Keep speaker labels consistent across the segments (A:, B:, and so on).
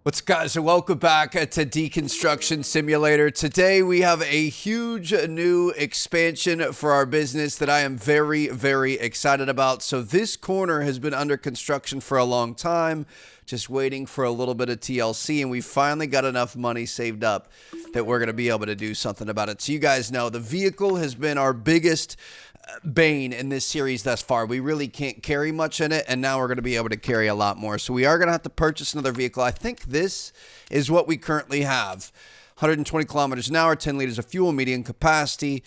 A: What's up, guys, and welcome back to Deconstruction Simulator. Today we have a huge new expansion for our business that I am very, very excited about. So this corner has been under construction for a long time, just waiting for a little bit of TLC, and we finally got enough money saved up that we're going to be able to do something about it. So you guys know the vehicle has been our biggest bane in this series thus far. We really can't carry much in it, and now we're going to be able to carry a lot more. So we are going to have to purchase another vehicle. I think this is what we currently have. 120 kilometers an hour, 10 liters of fuel, medium capacity.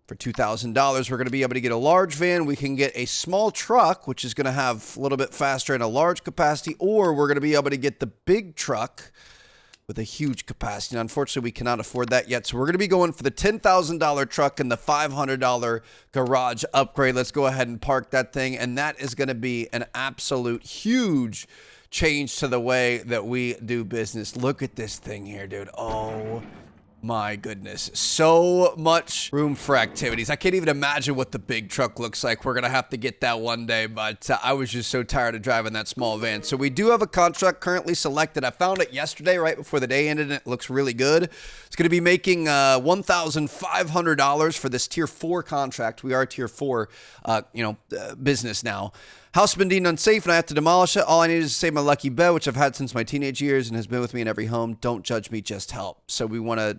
A: For $2,000, we're going to be able to get a large van. We can get a small truck, which is going to have a little bit faster and a large capacity, or we're going to be able to get the big truck with a huge capacity. And unfortunately, we cannot afford that yet. So we're going to be going for the $10,000 truck and the $500 garage upgrade. Let's go ahead and park that thing. And that is going to be an absolute huge change to the way that we do business. Look at this thing here, dude. Oh my goodness. So much room for activities. I can't even imagine what the big truck looks like. We're going to have to get that one day, but I was just so tired of driving that small van. So we do have a contract currently selected. I found it yesterday right before the day ended, and it looks really good. It's going to be making $1,500 for this tier 4 contract. We are tier 4, business now. House has been deemed unsafe and I have to demolish it. All I need is to save my lucky bed, which I've had since my teenage years and has been with me in every home. Don't judge me, just help. So we want to,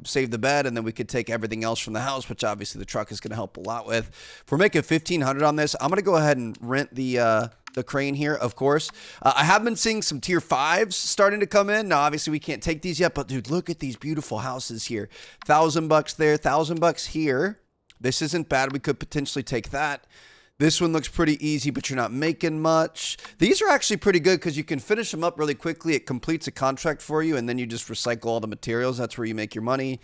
A: save the bed, and then we could take everything else from the house, which obviously the truck is going to help a lot with. If we're making $1,500 on this, I'm going to go ahead and rent the crane here, of course. I have been seeing some tier 5s starting to come in. Now, obviously, we can't take these yet, but dude, look at these beautiful houses here. $1,000 there, $1,000 here. This isn't bad. We could potentially take that. This one looks pretty easy, but you're not making much. These are actually pretty good because you can finish them up really quickly. It completes a contract for you, and then you just recycle all the materials. That's where you make your money.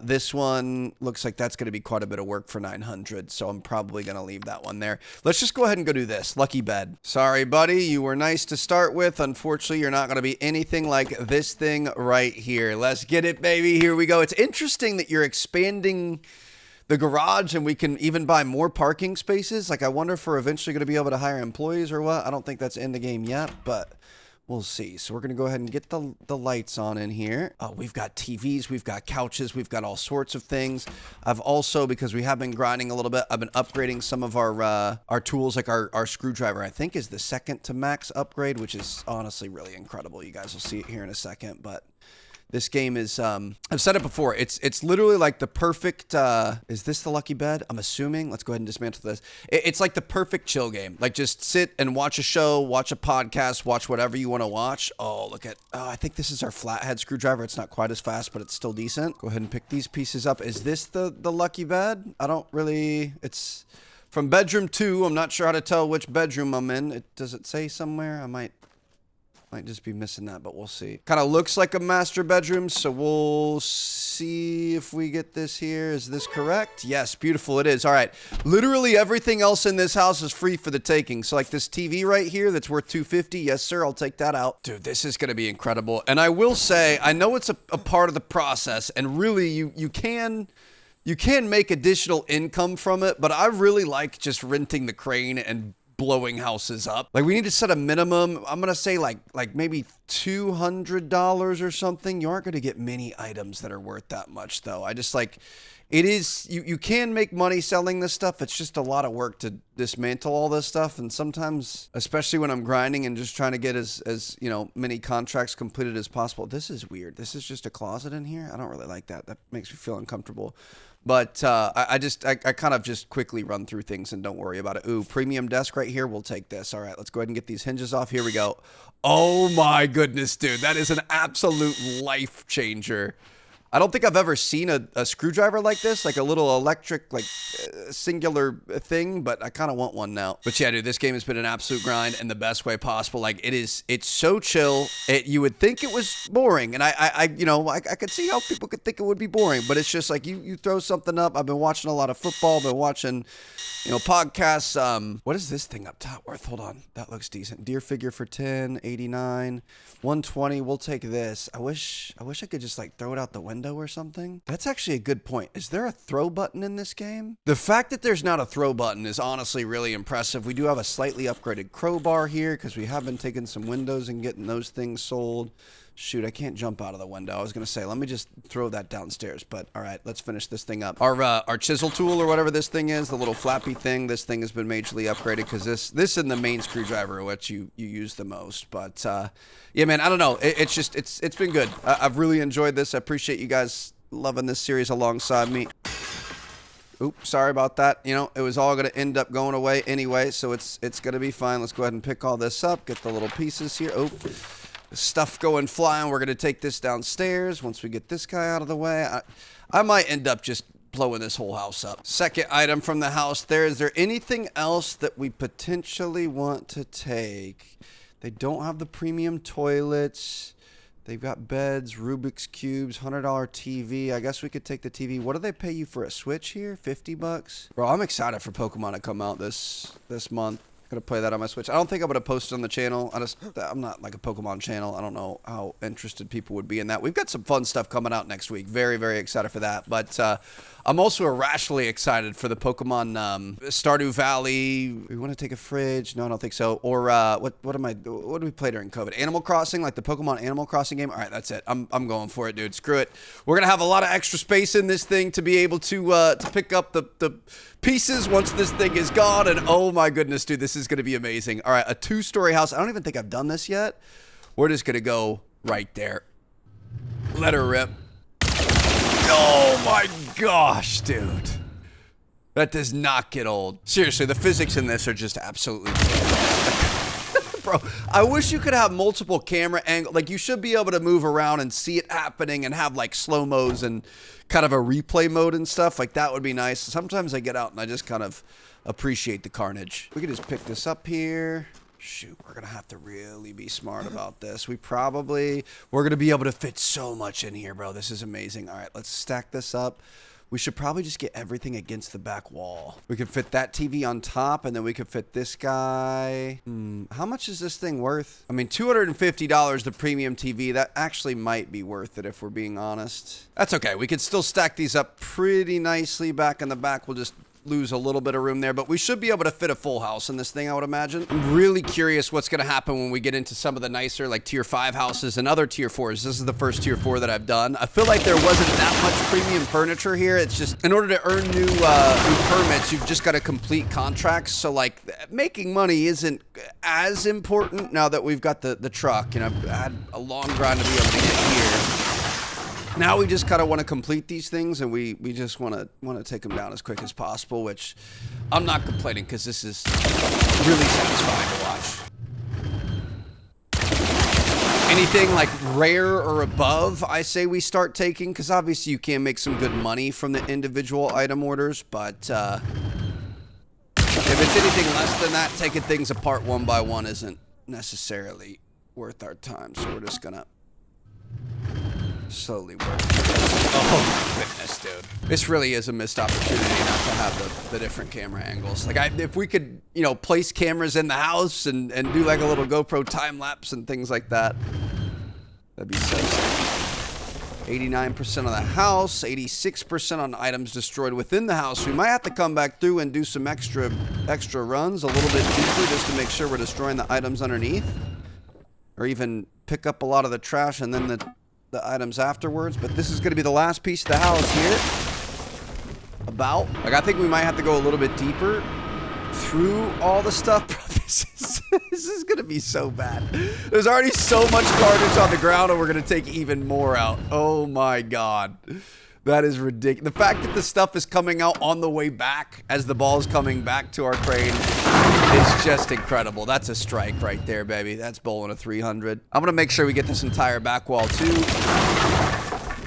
A: This one looks like that's going to be quite a bit of work for 900, so I'm probably going to leave that one there. Let's just go ahead and go do this. Lucky bed. Sorry, buddy. You were nice to start with. Unfortunately, you're not going to be anything like this thing right here. Let's get it, baby. Here we go. It's interesting that you're expanding the garage, and we can even buy more parking spaces. Like, I wonder if we're eventually going to be able to hire employees or what. I don't think that's in the game yet, but we'll see. So we're going to go ahead and get the lights on in here. We've got TVs, we've got couches, we've got all sorts of things. I've also, because we have been grinding a little bit, I've been upgrading some of our tools, like our screwdriver, I think is the second to max upgrade, which is honestly really incredible. You guys will see it here in a second, but this game is, I've said it before, it's literally like the perfect, is this the lucky bed? I'm assuming. Let's go ahead and dismantle this. It's like the perfect chill game. Like, just sit and watch a show, watch a podcast, watch whatever you want to watch. Oh, I think this is our flathead screwdriver. It's not quite as fast, but it's still decent. Go ahead and pick these pieces up. Is this the lucky bed? It's from bedroom 2. I'm not sure how to tell which bedroom I'm in. Does it say somewhere? I might just be missing that, but we'll see. Kind of looks like a master bedroom, so we'll see if we get this here. Is this correct? Yes, beautiful, it is. All right, literally everything else in this house is free for the taking. So like this TV right here that's worth $250, yes sir, I'll take that out. Dude, this is gonna be incredible. And I will say, I know it's a part of the process, and really you can make additional income from it, but I really like just renting the crane and blowing houses up. Like, we need to set a minimum. I'm gonna say like maybe $200 or something. You aren't gonna get many items that are worth that much, though. I just like it is. You can make money selling this stuff. It's just a lot of work to dismantle all this stuff, and sometimes, especially when I'm grinding and just trying to get as many contracts completed as possible. This is weird. This is just a closet in here. I don't really like that. That makes me feel uncomfortable. But I kind of just quickly run through things and don't worry about it. Ooh, premium desk right here. We'll take this. All right, let's go ahead and get these hinges off. Here we go. Oh my goodness, dude. That is an absolute life changer. I don't think I've ever seen a screwdriver like this, like a little electric, singular thing, but I kind of want one now. But yeah, dude, this game has been an absolute grind in the best way possible. Like, it's so chill. You would think it was boring, and I could see how people could think it would be boring, but it's just like you throw something up. I've been watching a lot of football, been watching, podcasts. What is this thing up top worth? Hold on. That looks decent. Deer figure for 10, 89, 120. We'll take this. I wish I could just throw it out the window or something. That's actually a good point. Is there a throw button in this game? The fact that there's not a throw button is honestly really impressive. We do have a slightly upgraded crowbar here because we have been taking some windows and getting those things sold. Shoot, I can't jump out of the window. I was going to say, let me just throw that downstairs. But all right, let's finish this thing up. Our chisel tool or whatever this thing is, the little flappy thing, this thing has been majorly upgraded because this and the main screwdriver are what you use the most. But yeah, man, I don't know. It's been good. I've really enjoyed this. I appreciate you guys loving this series alongside me. Oops, sorry about that. You know, it was all going to end up going away anyway, so it's going to be fine. Let's go ahead and pick all this up, get the little pieces here. Oh, stuff going flying. We're going to take this downstairs once we get this guy out of the way. I might end up just blowing this whole house up. Second item from the house there. Is there anything else that we potentially want to take? They don't have the premium toilets. They've got beds, Rubik's Cubes, $100 TV. I guess we could take the TV. What do they pay you for a Switch here? 50 bucks? Bro, I'm excited for Pokemon to come out this month. Gonna play that on my Switch. I don't think I'm gonna post it on the channel. I'm not like a Pokemon channel. I don't know how interested people would be in that. We've got some fun stuff coming out next week. Very, very excited for that. But I'm also irrationally excited for the Pokemon Stardew Valley. We want to take a fridge? No, I don't think so. Or what do we play during COVID? Animal Crossing, like the Pokemon Animal Crossing game. All right, that's it. I'm going for it, dude. Screw it. We're gonna have a lot of extra space in this thing to be able to pick up the pieces once this thing is gone. And oh my goodness, dude, this is gonna be amazing. All right, a 2-story house. I don't even think I've done this yet. We're just gonna go right there. Let her rip. Oh my gosh, dude. That does not get old. Seriously, the physics in this are just absolutely bro, I wish you could have multiple camera angles. Like, you should be able to move around and see it happening and have like slow-mos and kind of a replay mode and stuff. Like, that would be nice. Sometimes I get out and I just kind of appreciate the carnage. We could just pick this up here. Shoot, we're gonna have to really be smart about this. We're gonna be able to fit so much in here, bro. This is amazing. All right, let's stack this up. We should probably just get everything against the back wall. We could fit that TV on top, and then we could fit this guy. How much is this thing worth? I mean, $250, the premium TV. That actually might be worth it if we're being honest. That's okay. We could still stack these up pretty nicely back in the back. We'll just lose a little bit of room there, but we should be able to fit a full house in this thing, I would imagine. I'm really curious what's going to happen when we get into some of the nicer, like tier 5 houses and other tier 4s. This is the first tier 4 that I've done. I feel like there wasn't that much premium furniture here. It's just, in order to earn new permits, you've just got to complete contracts. So like, making money isn't as important now that we've got the truck. You know, I've had a long grind to be able to get here. Now we just kind of want to complete these things, and we just want to take them down as quick as possible, which I'm not complaining because this is really satisfying to watch. Anything like rare or above, I say we start taking, because obviously you can make some good money from the individual item orders, but if it's anything less than that, taking things apart one by one isn't necessarily worth our time, so we're just gonna slowly work. Oh my goodness, dude. This really is a missed opportunity not to have the different camera angles. Like, if we could, you know, place cameras in the house and do like a little GoPro time lapse and things like that, that'd be so sick. 89% of the house, 86% on items destroyed within the house. We might have to come back through and do some extra runs a little bit deeper just to make sure we're destroying the items underneath, or even pick up a lot of the trash and then the items afterwards. But this is going to be the last piece of the house here. Like, I think we might have to go a little bit deeper through all the stuff. Bro, this is going to be so bad. There's already so much garbage on the ground, and we're going to take even more out. Oh my god. That is ridiculous. The fact that the stuff is coming out on the way back as the ball is coming back to our crane is just incredible. That's a strike right there, baby. That's bowling a 300. I'm going to make sure we get this entire back wall, too.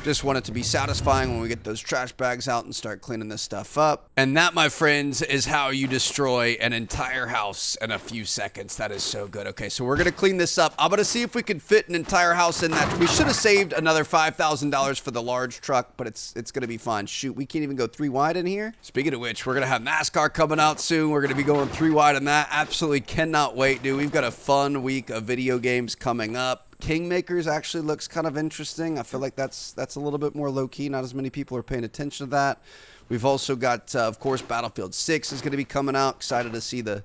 A: Just want it to be satisfying when we get those trash bags out and start cleaning this stuff up. And that, my friends, is how you destroy an entire house in a few seconds. That is so good. Okay, so we're going to clean this up. I'm going to see if we can fit an entire house in that. We should have saved another $5,000 for the large truck, but it's going to be fine. Shoot, we can't even go 3 wide in here. Speaking of which, we're going to have NASCAR coming out soon. We're going to be going 3 wide in that. Absolutely cannot wait, dude. We've got a fun week of video games coming up. Kingmakers actually looks kind of interesting. I feel like that's a little bit more low-key. Not as many people are paying attention to that. We've also got, of course, Battlefield 6 is going to be coming out. Excited to see the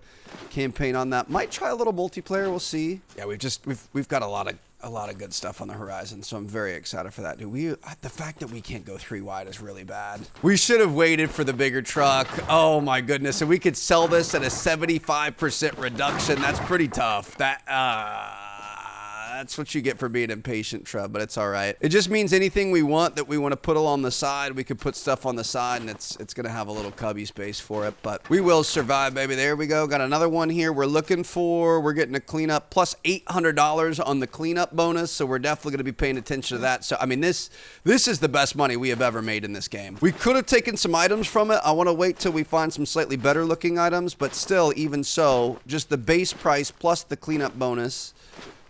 A: campaign on that. Might try a little multiplayer. We'll see. Yeah, we've got a lot a lot of good stuff on the horizon, so I'm very excited for that, dude. The fact that we can't go 3 wide is really bad. We should have waited for the bigger truck. Oh my goodness, and we could sell this at a 75% reduction. That's pretty tough. That's what you get for being impatient, Trev, but it's all right. It just means anything we want that we want to put along the side, we could put stuff on the side, and it's going to have a little cubby space for it, but we will survive, baby. There we go. Got another one here we're getting a cleanup plus $800 on the cleanup bonus, so we're definitely going to be paying attention to that. So, I mean, this is the best money we have ever made in this game. We could have taken some items from it. I want to wait till we find some slightly better looking items, but still, even so, just the base price plus the cleanup bonus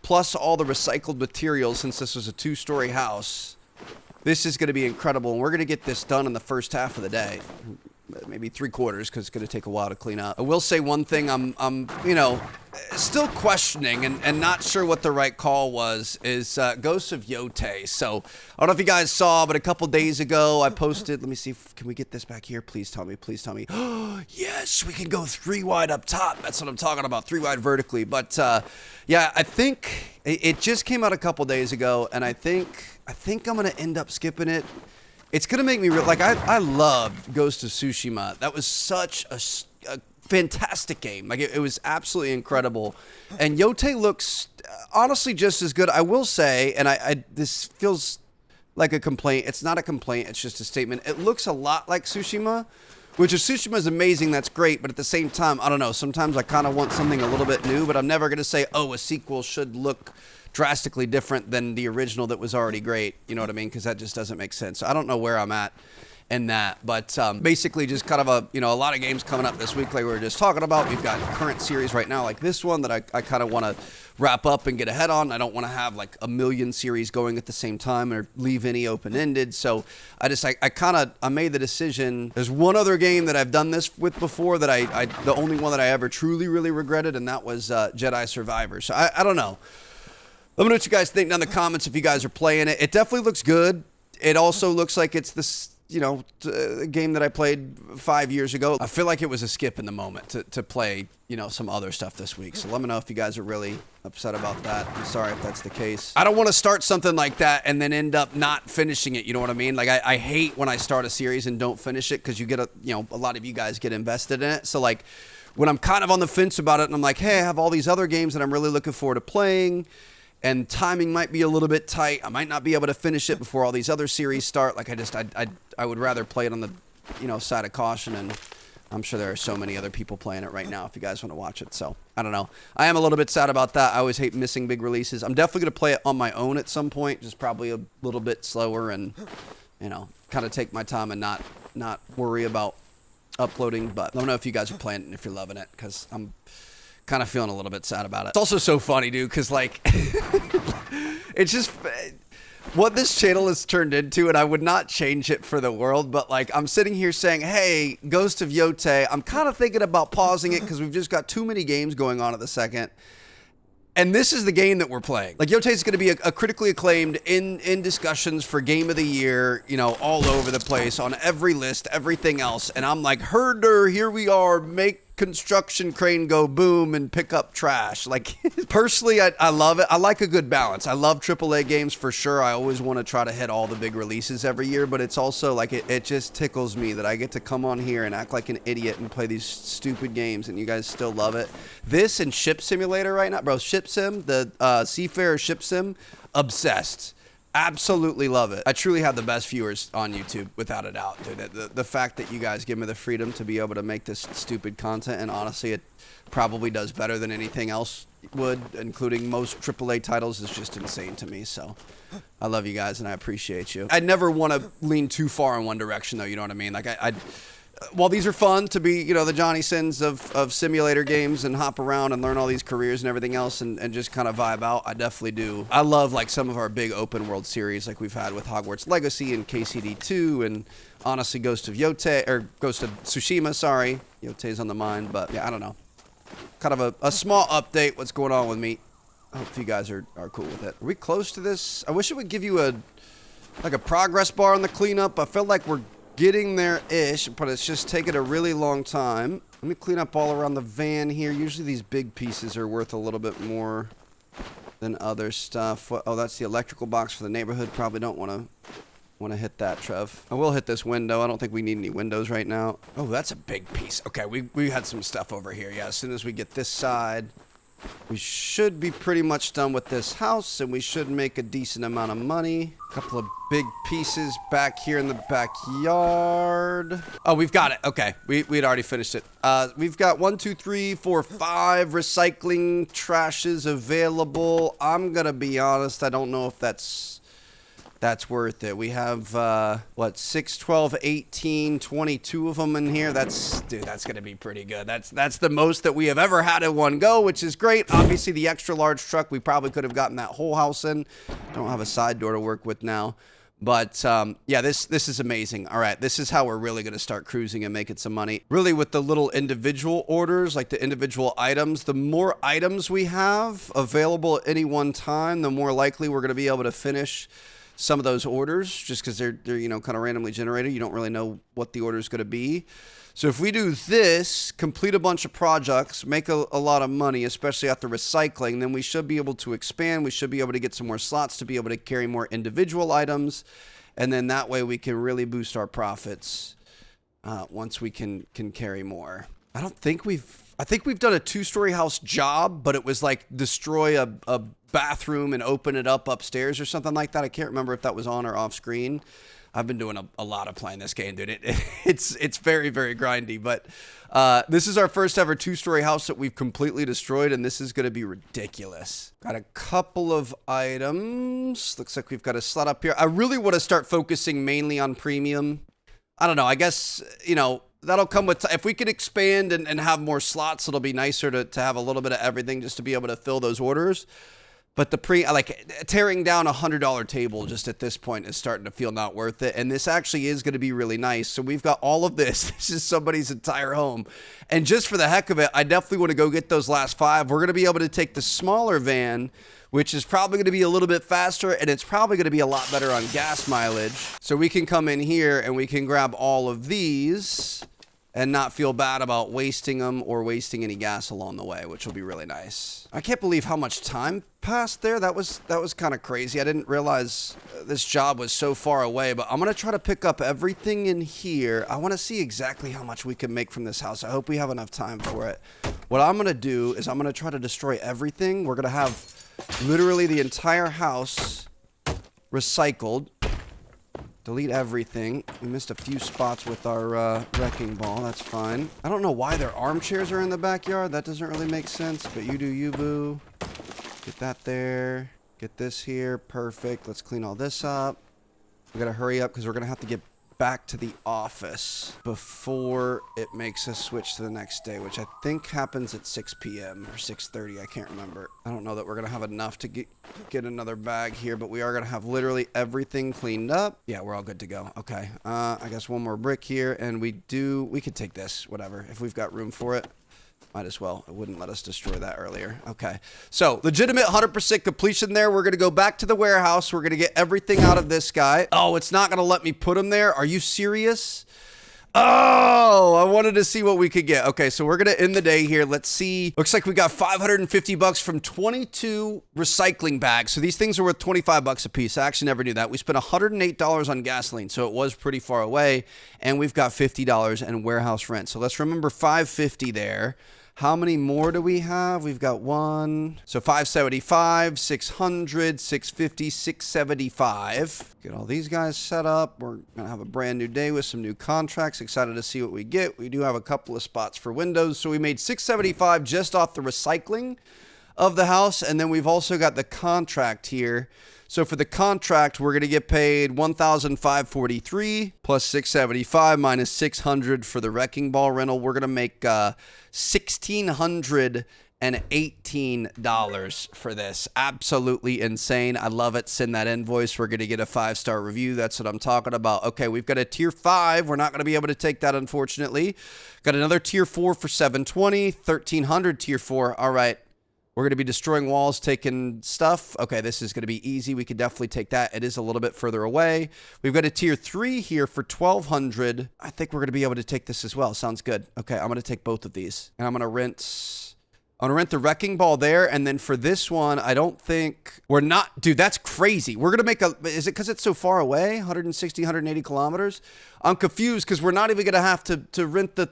A: plus all the recycled materials, since this was a 2-story house, this is going to be incredible. And we're going to get this done in the first half of the day. Maybe 3/4, because it's going to take a while to clean up. I will say one thing I'm still questioning and not sure what the right call was is Ghost of Yotei. So I don't know if you guys saw, but a couple days ago I posted, let me see, can we get this back here? Please tell me, please tell me. Yes, we can go 3 wide up top. That's what I'm talking about, 3 wide vertically. But yeah, I think it just came out a couple days ago, and I think I'm going to end up skipping it. It's going to make me I loved Ghost of Tsushima. That was such a fantastic game. Like, it was absolutely incredible. And Yotei looks honestly just as good. I will say, and this feels like a complaint. It's not a complaint. It's just a statement. It looks a lot like Tsushima, which is Tsushima is amazing. That's great. But at the same time, I don't know. Sometimes I kind of want something a little bit new, but I'm never going to say, oh, a sequel should look drastically different than the original that was already great. You know what I mean? Because that just doesn't make sense. So I don't know where I'm at in that, but basically just kind of a lot of games coming up this week like we were just talking about. We've got current series right now like this one that I kind of want to wrap up and get ahead on. I don't want to have like a million series going at the same time or leave any open-ended. So I made the decision. There's one other game that I've done this with before that the only one that I ever truly really regretted, and that was Jedi Survivor. So I don't know. Let me know what you guys think down in the comments if you guys are playing it. It definitely looks good. It also looks like it's this, game that I played 5 years ago. I feel like it was a skip in the moment to play, some other stuff this week. So let me know if you guys are really upset about that. I'm sorry if that's the case. I don't want to start something like that and then end up not finishing it. You know what I mean? Like, I hate when I start a series and don't finish it because you get a lot of you guys get invested in it. So like, when I'm kind of on the fence about it and I'm like, hey, I have all these other games that I'm really looking forward to playing, and timing might be a little bit tight. I might not be able to finish it before all these other series start. Like, I would rather play it on the, side of caution, and I'm sure there are so many other people playing it right now if you guys want to watch it. So, I don't know. I am a little bit sad about that. I always hate missing big releases. I'm definitely going to play it on my own at some point, just probably a little bit slower and, kind of take my time and not worry about uploading. But let me know if you guys are playing it and if you're loving it, because I'm kind of feeling a little bit sad about it. It's also so funny, dude, because like it's just what this channel has turned into, and I would not change it for the world, but like I'm sitting here saying, hey, Ghost of Yotei, I'm kind of thinking about pausing it because we've just got too many games going on at the second. And this is the game that we're playing. Like, Yotei is going to be a critically acclaimed in discussions for Game of the Year, all over the place, on every list, everything else. And I'm like, herder, here we are, make construction crane go boom and pick up trash. Like, personally, I love it. I like a good balance. I love AAA games for sure. I always want to try to hit all the big releases every year, but it's also like it just tickles me that I get to come on here and act like an idiot and play these stupid games and you guys still love it. This and Ship Simulator right now, bro, Ship Sim, the Seafarer Ship Sim, obsessed. Absolutely love it. I truly have the best viewers on YouTube, without a doubt, dude. The fact that you guys give me the freedom to be able to make this stupid content, and honestly, it probably does better than anything else would, including most AAA titles, is just insane to me. So I love you guys, and I appreciate you. I never want to lean too far in one direction, though, you know what I mean? Like, while these are fun to be, the Johnny Sins of simulator games and hop around and learn all these careers and everything else and just kind of vibe out, I definitely do. I love, like, some of our big open world series like we've had with Hogwarts Legacy and KCD2 and, honestly, Ghost of Tsushima, sorry. Yotei's on the mind, but, yeah, I don't know. Kind of a small update, what's going on with me. I hope you guys are cool with it. Are we close to this? I wish it would give you a progress bar on the cleanup. I feel like we're getting there-ish, but it's just taking a really long time. Let me clean up all around the van here. Usually these big pieces are worth a little bit more. than other stuff. Oh, that's the electrical box for the neighborhood. Probably don't want to hit that, Trev. I will hit this window. I don't think we need any windows right now. Oh, that's a big piece. Okay, we had some stuff over here. Yeah, as soon as we get this side, we should be pretty much done with this house, and we should make a decent amount of money. A couple of big pieces back here in the backyard. Oh, we've got it. Okay, we'd already finished it. We've got 1, 2, 3, 4, 5 recycling trashes available. I'm gonna be honest, I don't know if that's worth it. We have, what, 6, 12, 18, 22 of them in here. Dude, that's going to be pretty good. That's the most that we have ever had in one go, which is great. Obviously, the extra large truck, we probably could have gotten that whole house in. I don't have a side door to work with now. But, yeah, this is amazing. All right, this is how we're really going to start cruising and making some money. Really, with the little individual orders, like the individual items, the more items we have available at any one time, the more likely we're going to be able to finish some of those orders, just because they're you know, kind of randomly generated. You don't really know what the order is going to be. So if we do this, complete a bunch of projects, make a lot of money, especially after recycling, then we should be able to expand. We should be able to get some more slots to be able to carry more individual items. And then that way we can really boost our profits once we can carry more. I think we've done a 2-story house job, but it was like destroy a bathroom and open it up upstairs or something like that. I can't remember if that was on or off screen. I've been doing a lot of playing this game, dude. It's very, very grindy, but this is our first ever 2-story house that we've completely destroyed, and this is going to be ridiculous. Got a couple of items. Looks like we've got a slot up here. I really want to start focusing mainly on premium. I don't know. I guess, you know, that'll come with, if we could expand and have more slots, it'll be nicer to have a little bit of everything just to be able to fill those orders. But tearing down $100 table just at this point is starting to feel not worth it. And this actually is going to be really nice. So we've got all of this. This is somebody's entire home. And just for the heck of it, I definitely want to go get those last 5. We're going to be able to take the smaller van, which is probably going to be a little bit faster, and it's probably going to be a lot better on gas mileage. So we can come in here and we can grab all of these and not feel bad about wasting them or wasting any gas along the way, which will be really nice. I can't believe how much time passed there. That was kind of crazy. I didn't realize this job was so far away, but I'm going to try to pick up everything in here. I want to see exactly how much we can make from this house. I hope we have enough time for it. What I'm going to do is I'm going to try to destroy everything. We're going to have literally the entire house recycled. Delete everything. We missed a few spots with our wrecking ball. That's fine. I don't know why their armchairs are in the backyard. That doesn't really make sense, but you do you, boo. Get that there. Get this here. Perfect. Let's clean all this up. We gotta hurry up because we're gonna have to get back to the office before it makes us switch to the next day, which I think happens at 6 p.m. or 6:30. I can't remember. I don't know that we're gonna have enough to get another bag here, but we are gonna have literally everything cleaned up. Yeah, we're all good to go. Okay, I guess one more brick here, and we could take this, whatever, if we've got room for it. Might as well. It wouldn't let us destroy that earlier. Okay. So, legitimate 100% completion there. We're going to go back to the warehouse. We're going to get everything out of this guy. Oh, it's not going to let me put him there. Are you serious? Oh, I wanted to see what we could get. Okay, so we're going to end the day here. Let's see. Looks like we got $550 from 22 recycling bags. So these things are worth $25 a piece. I actually never knew that. We spent $108 on gasoline, so it was pretty far away. And we've got $50 in warehouse rent. So let's remember $550 there. How many more do we have? We've got one. So 575, 600, 650, 675. Get all these guys set up. We're going to have a brand new day with some new contracts. Excited to see what we get. We do have a couple of spots for windows. So we made 675 just off the recycling of the house. And then we've also got the contract here. So for the contract, we're going to get paid $1,543 plus 675 minus 600 for the wrecking ball rental. We're going to make $1,618 for this. Absolutely insane. I love it. Send that invoice. We're going to get a 5-star review. That's what I'm talking about. Okay, we've got a tier 5. We're not going to be able to take that, unfortunately. Got another tier 4 for 720, 1,300 tier 4. All right. We're going to be destroying walls, taking stuff. Okay, this is going to be easy. We could definitely take that. It is a little bit further away. We've got a tier 3 here for 1,200. I think we're going to be able to take this as well. Sounds good. Okay, I'm going to take both of these. And I'm going to rent I'm gonna rent the wrecking ball there, and then for this one, I don't think we're not, dude, that's crazy. We're gonna make a, is it because it's so far away? 160, 180 kilometers? I'm confused because we're not even gonna have to rent the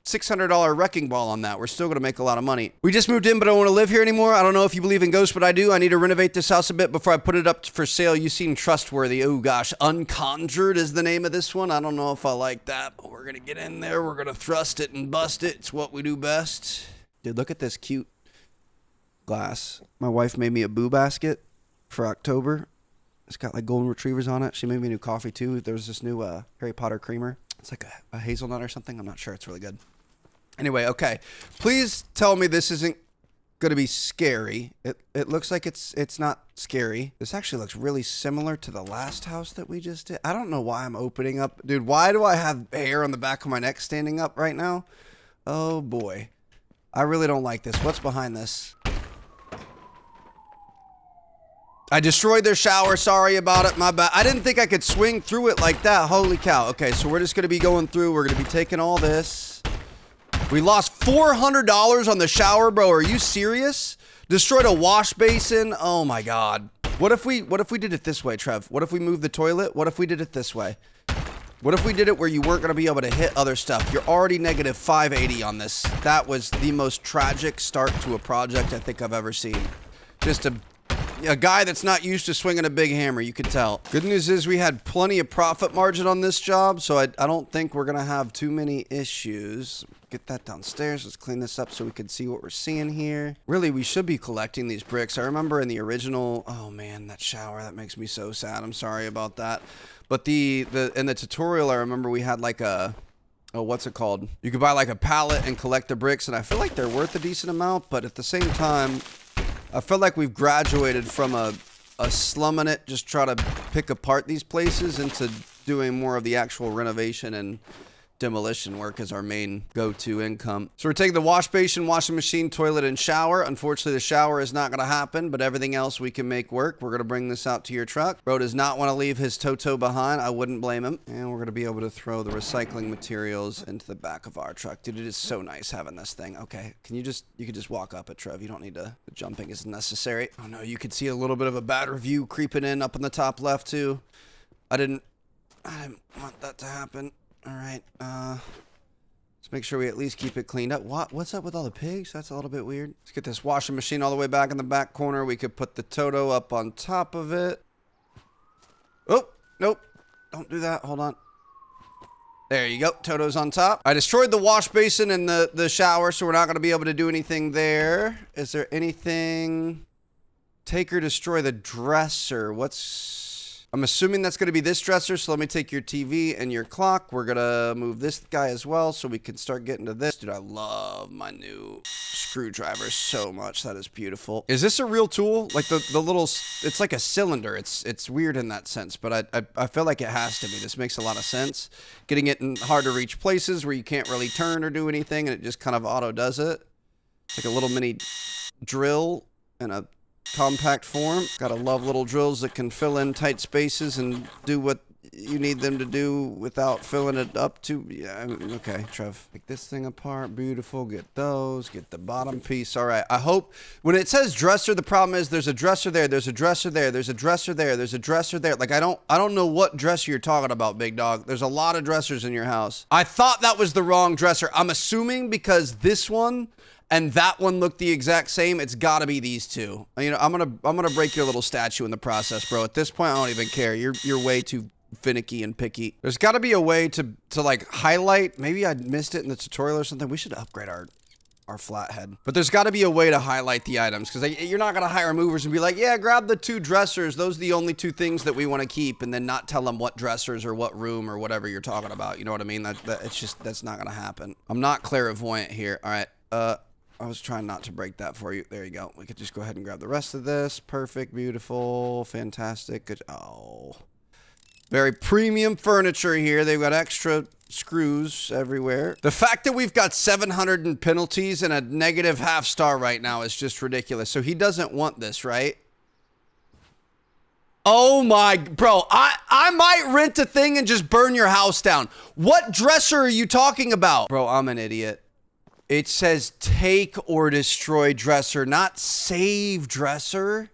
A: $600 wrecking ball on that. We're still gonna make a lot of money. We just moved in, but I don't wanna live here anymore. I don't know if you believe in ghosts, but I do. I need to renovate this house a bit before I put it up for sale. You seem trustworthy. Oh gosh, Unconjured is the name of this one. I don't know if I like that, but we're gonna get in there. We're gonna thrust it and bust it. It's what we do best. Dude, look at this cute glass. My wife made me a boo basket for October. It's got like golden retrievers on it. She made me a new coffee too. There was this new Harry Potter creamer. It's like a hazelnut or something. I'm not sure. It's really good. Anyway, okay. Please tell me this isn't going to be scary. It looks like it's not scary. This actually looks really similar to the last house that we just did. I don't know why I'm opening up. Dude, why do I have hair on the back of my neck standing up right now? Oh boy. I really don't like this. What's behind this? I destroyed their shower. Sorry about it. My bad. I didn't think I could swing through it like that. Holy cow. Okay, so we're just going to be going through. We're going to be taking all this. We lost $400 on the shower, bro. Are you serious? Destroyed a wash basin. Oh my God. What if we did it this way, Trev? What if we moved the toilet? What if we did it this way? What if we did it where you weren't going to be able to hit other stuff? You're already negative 580 on this. That was the most tragic start to a project I think I've ever seen. Just a guy that's not used to swinging a big hammer, you could tell. Good news is we had plenty of profit margin on this job, so I don't think we're going to have too many issues. Get that downstairs. Let's clean this up so we can see what we're seeing here. Really, we should be collecting these bricks. I remember in the original, oh man, that shower, that makes me so sad. I'm sorry about that. But in the tutorial, I remember we had like a, oh, what's it called? You could buy like a pallet and collect the bricks, and I feel like they're worth a decent amount, but at the same time, I feel like we've graduated from a slumming it, just try to pick apart these places, into doing more of the actual renovation and demolition work as our main go-to income. So we're taking the wash basin, washing machine, toilet, and shower. Unfortunately, the shower is not going to happen, but everything else we can make work. We're going to bring this out to your truck. Bro does not want to leave his Toto behind. I wouldn't blame him. And we're going to be able to throw the recycling materials into the back of our truck. Dude, it is so nice having this thing. Okay, you could just walk up it, Trev. You don't need to, the jumping is necessary. Oh no, you could see a little bit of a bad review creeping in up in the top left too. I didn't want that to happen. All right, let's make sure we at least keep it cleaned up. What's up with all the pigs? That's a little bit weird. Let's get this washing machine all the way back in the back corner. We could put the Toto up on top of it. Oh, nope. Don't do that. Hold on. There you go. Toto's on top. I destroyed the wash basin and the shower, so we're not going to be able to do anything there. Is there anything? Take or destroy the dresser. I'm assuming that's going to be this dresser, so let me take your TV and your clock. We're going to move this guy as well so we can start getting to this. Dude, I love my new screwdriver so much. That is beautiful. Is this a real tool? Like the little, it's like a cylinder. It's weird in that sense, but I feel like it has to be. This makes a lot of sense. Getting it in hard to reach places where you can't really turn or do anything, and it just kind of auto does it. It's like a little mini drill and a compact form. Gotta love little drills that can fill in tight spaces and do what you need them to do without filling it up too. Yeah, okay, Trev. Take this thing apart. Beautiful. Get those. Get the bottom piece. All right. I hope when it says dresser, the problem is there's a dresser there. There's a dresser there. There's a dresser there. There's a dresser there. Like I don't know what dresser you're talking about, big dog. There's a lot of dressers in your house. I thought that was the wrong dresser. I'm assuming because this one and that one looked the exact same, it's got to be these two. You know, I'm gonna break your little statue in the process, bro. At this point, I don't even care. You're way too finicky and picky. There's got to be a way to like highlight. Maybe I missed it in the tutorial or something. We should upgrade our flathead. But there's got to be a way to highlight the items, because you're not gonna hire movers and be like, yeah, grab the two dressers. Those are the only two things that we want to keep, and then not tell them what dressers or what room or whatever you're talking about. You know what I mean? That's not gonna happen. I'm not clairvoyant here. All right. I was trying not to break that for you. There you go. We could just go ahead and grab the rest of this. Perfect, beautiful, fantastic. Good. Oh, very premium furniture here. They've got extra screws everywhere. The fact that we've got 700 in penalties and a negative half star right now is just ridiculous. So he doesn't want this, right? Oh my, bro, I might rent a thing and just burn your house down. What dresser are you talking about? Bro, I'm an idiot. It says take or destroy dresser, not save dresser.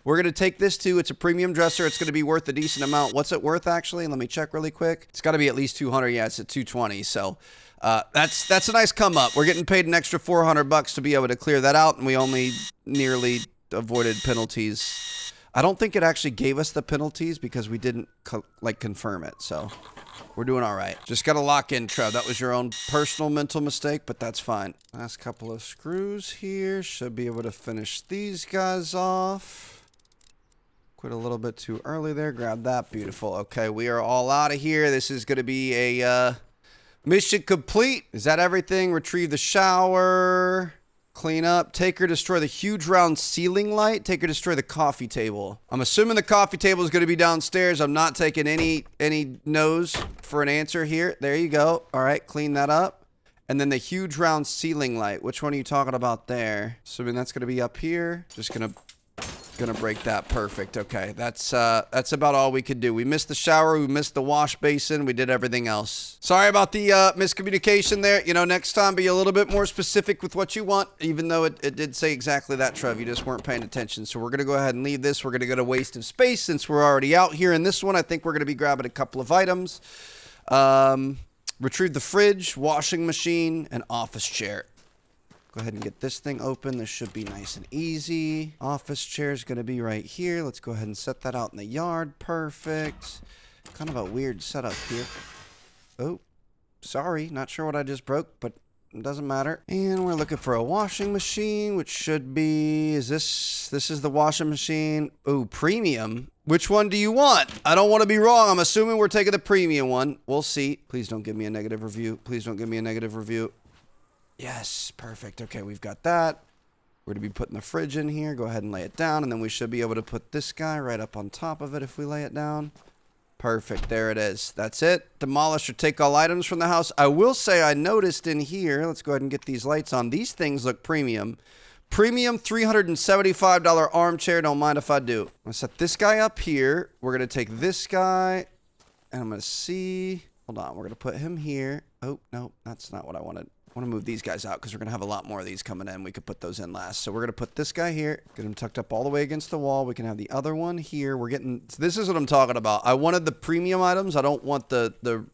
A: We're going to take this too. It's a premium dresser. It's going to be worth a decent amount. What's it worth actually? Let me check really quick. It's got to be at least 200. Yeah, it's at 220. So that's a nice come up. We're getting paid an extra $400 to be able to clear that out, and we only nearly avoided penalties. I don't think it actually gave us the penalties because we didn't confirm it. So we're doing all right. Just got to lock in, Trev. That was your own personal mental mistake, but that's fine. Last couple of screws here. Should be able to finish these guys off. Quit a little bit too early there. Grab that. Beautiful. Okay, we are all out of here. This is going to be a mission complete. Is that everything? Retrieve the shower. Clean up. Take or destroy the huge round ceiling light. Take or destroy the coffee table. I'm assuming the coffee table is going to be downstairs. I'm not taking any no's for an answer here. There you go. All right, clean that up. And then the huge round ceiling light. Which one are you talking about there? Assuming that's going to be up here. Just gonna break that. Perfect. Okay, that's about all we could do. We missed the shower, we missed the wash basin, we did everything else. Sorry about the miscommunication there. You know, next time be a little bit more specific with what you want, even though it did say exactly that, Trev. You just weren't paying attention. So we're gonna go ahead and leave this. We're gonna go to waste of space since we're already out here in this one. I think we're gonna be grabbing a couple of items. Retrieve the fridge, washing machine, and office chair. Go ahead and get this thing open. This should be nice and easy. Office chair is going to be right here. Let's go ahead and set that out in the yard. Perfect. Kind of a weird setup here. Oh, sorry. Not sure what I just broke, but it doesn't matter. And we're looking for a washing machine, which should be... This is the washing machine. Oh, premium. Which one do you want? I don't want to be wrong. I'm assuming we're taking the premium one. We'll see. Please don't give me a negative review. Please don't give me a negative review. Yes, perfect. Okay, we've got that. We're going to be putting the fridge in here. Go ahead and lay it down, and then we should be able to put this guy right up on top of it if we lay it down. Perfect. There it is. That's it. Demolish or take all items from the house. I will say I noticed in here, let's go ahead and get these lights on. These things look premium. Premium $375 armchair. Don't mind if I do. I'm going to set this guy up here. We're going to take this guy, and I'm going to see. Hold on. We're going to put him here. Oh, no, that's not what I wanted. I want to move these guys out because we're going to have a lot more of these coming in. We could put those in last. So we're going to put this guy here. Get him tucked up all the way against the wall. We can have the other one here. We're getting... This is what I'm talking about. I wanted the premium items. I don't want the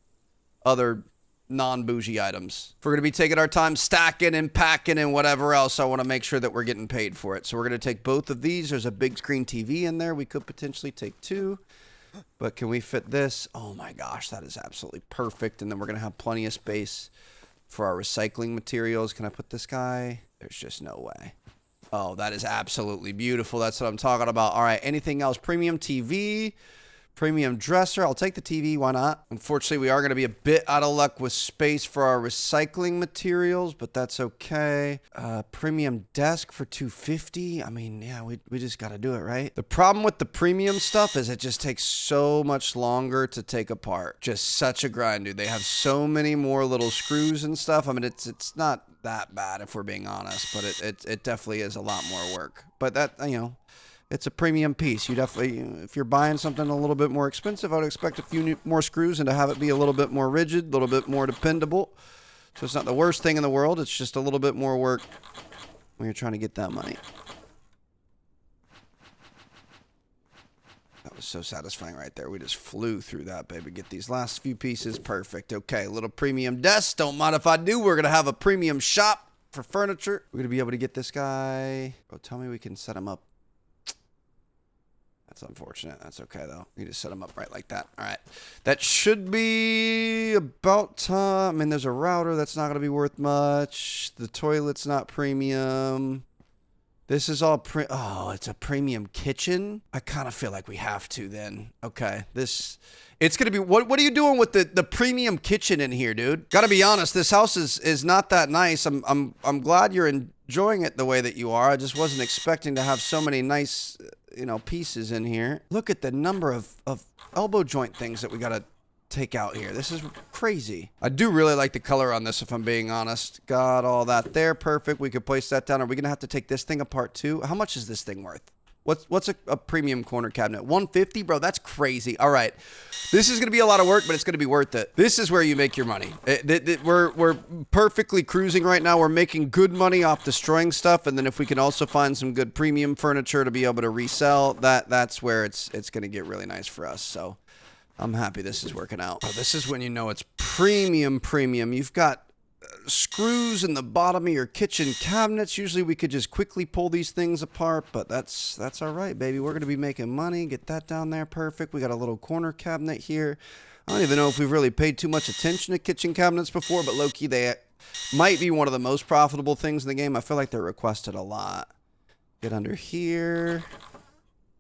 A: other non-bougie items. If we're going to be taking our time stacking and packing and whatever else, I want to make sure that we're getting paid for it. So we're going to take both of these. There's a big screen TV in there. We could potentially take two. But can we fit this? Oh my gosh, that is absolutely perfect. And then we're going to have plenty of space for our recycling materials. Can I put this guy? There's just no way. Oh, that is absolutely beautiful. That's what I'm talking about. All right, anything else? Premium TV, premium dresser. I'll take the TV. Why not? Unfortunately, we are going to be a bit out of luck with space for our recycling materials, but that's okay. Premium desk for $250. I mean, yeah, we just got to do it, right? The problem with the premium stuff is it just takes so much longer to take apart. Just such a grind, dude. They have so many more little screws and stuff. I mean, it's not that bad if we're being honest, but it definitely is a lot more work. But that, you know, it's a premium piece. You definitely, if you're buying something a little bit more expensive, I would expect a few more screws and to have it be a little bit more rigid, a little bit more dependable. So it's not the worst thing in the world. It's just a little bit more work when you're trying to get that money. That was so satisfying right there. We just flew through that, baby. Get these last few pieces. Perfect. Okay, little premium desk. Don't mind if I do. We're going to have a premium shop for furniture. We're going to be able to get this guy. Oh, tell me we can set him up. That's unfortunate. That's okay, though. You just set them up right like that. All right. That should be about time. I mean, there's a router that's not going to be worth much. The toilet's not premium. This is all oh, it's a premium kitchen? I kind of feel like we have to then. Okay. It's going to be... What are you doing with the premium kitchen in here, dude? Got to be honest. This house is not that nice. I'm glad you're enjoying it the way that you are. I just wasn't expecting to have so many nice... pieces in here. Look at the number of elbow joint things that we gotta take out here. This is crazy. I do really like the color on this, if I'm being honest. Got all that there. Perfect. We could place that down. Are we gonna have to take this thing apart too? How much is this thing worth? What's a premium corner cabinet? 150, bro. That's crazy. All right, this is gonna be a lot of work, but it's gonna be worth it. This is where you make your money. We're perfectly cruising right now. We're making good money off destroying stuff, and then if we can also find some good premium furniture to be able to resell, that's where it's gonna get really nice for us. So I'm happy this is working out. Oh, this is when you know it's premium. You've got screws in the bottom of your kitchen cabinets. Usually we could just quickly pull these things apart, but that's all right, baby. We're going to be making money. Get that down there. Perfect. We got a little corner cabinet here. I don't even know if we've really paid too much attention to kitchen cabinets before, but low-key they might be one of the most profitable things in the game. I feel like they're requested a lot. Get under here.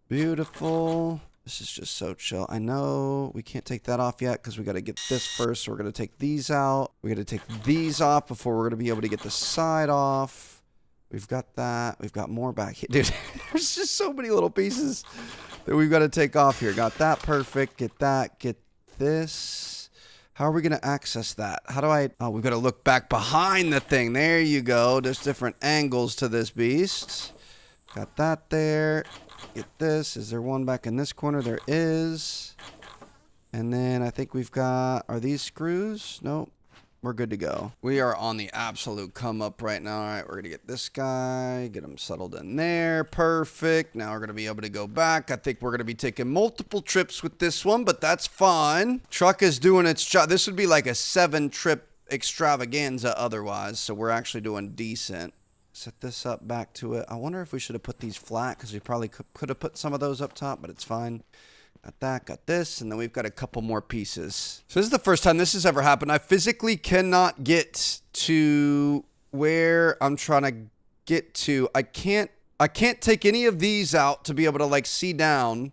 A: Beautiful. This is just so chill. I know we can't take that off yet because we got to get this first. So we're going to take these out. We got to take these off before we're going to be able to get the side off. We've got that. We've got more back here. Dude, there's just so many little pieces that we've got to take off here. Got that perfect. Get that. Get this. How are we going to access that? How do I... Oh, we've got to look back behind the thing. There you go. There's different angles to this beast. Got that there. Get this. Is there one back in this corner? There is. And then I think we've got... Are these screws? Nope. We're good to go. We are on the absolute come up right now. All right, we're going to get this guy. Get him settled in there. Perfect. Now we're going to be able to go back. I think we're going to be taking multiple trips with this one, but that's fine. Truck is doing its job. This would be like a 7-trip extravaganza otherwise, so we're actually doing decent. Set this up back to it. I wonder if we should have put these flat because we probably could have put some of those up top, but it's fine. Got that, got this, and then we've got a couple more pieces. So this is the first time this has ever happened. I physically cannot get to where I'm trying to get to. I can't take any of these out to be able to like see down.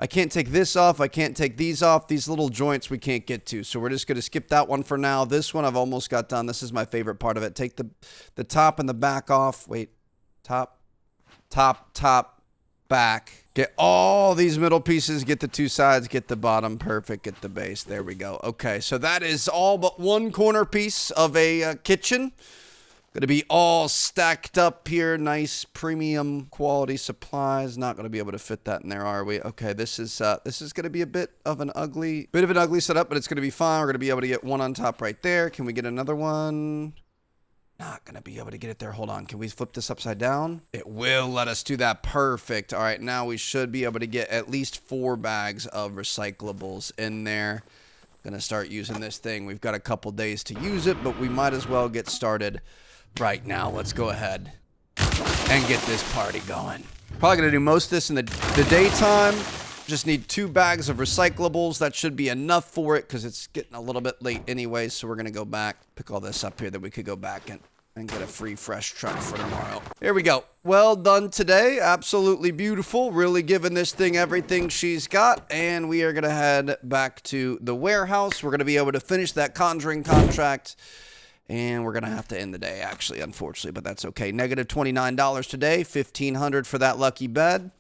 A: I can't take this off. I can't take these off. These little joints we can't get to. So we're just going to skip that one for now. This one I've almost got done. This is my favorite part of it. Take the top and the back off. Wait, top, back. Get all these middle pieces. Get the two sides. Get the bottom. Perfect. Get the base. There we go. Okay, so that is all but one corner piece of a kitchen. Going to be all stacked up here. Nice premium quality supplies. Not going to be able to fit that in there, are we? Okay, this is going to be a bit of an ugly setup, but it's going to be fine. We're going to be able to get one on top right there. Can we get another one? Not going to be able to get it there. Hold on. Can we flip this upside down? It will let us do that. Perfect. All right, now we should be able to get at least 4 bags of recyclables in there. Going to start using this thing. We've got a couple days to use it, but we might as well get started right now. Let's go ahead and get this party going. Probably going to do most of this in the daytime. Just need 2 bags of recyclables. That should be enough for it because it's getting a little bit late anyway. So we're going to go back, pick all this up here that we could go back and get a free fresh truck for tomorrow. Here we go. Well done today. Absolutely beautiful. Really giving this thing everything she's got. And we are going to head back to the warehouse. We're going to be able to finish that conjuring contract. And we're going to have to end the day, actually, unfortunately, but that's okay. Negative $29 today, $1,500 for that lucky bed.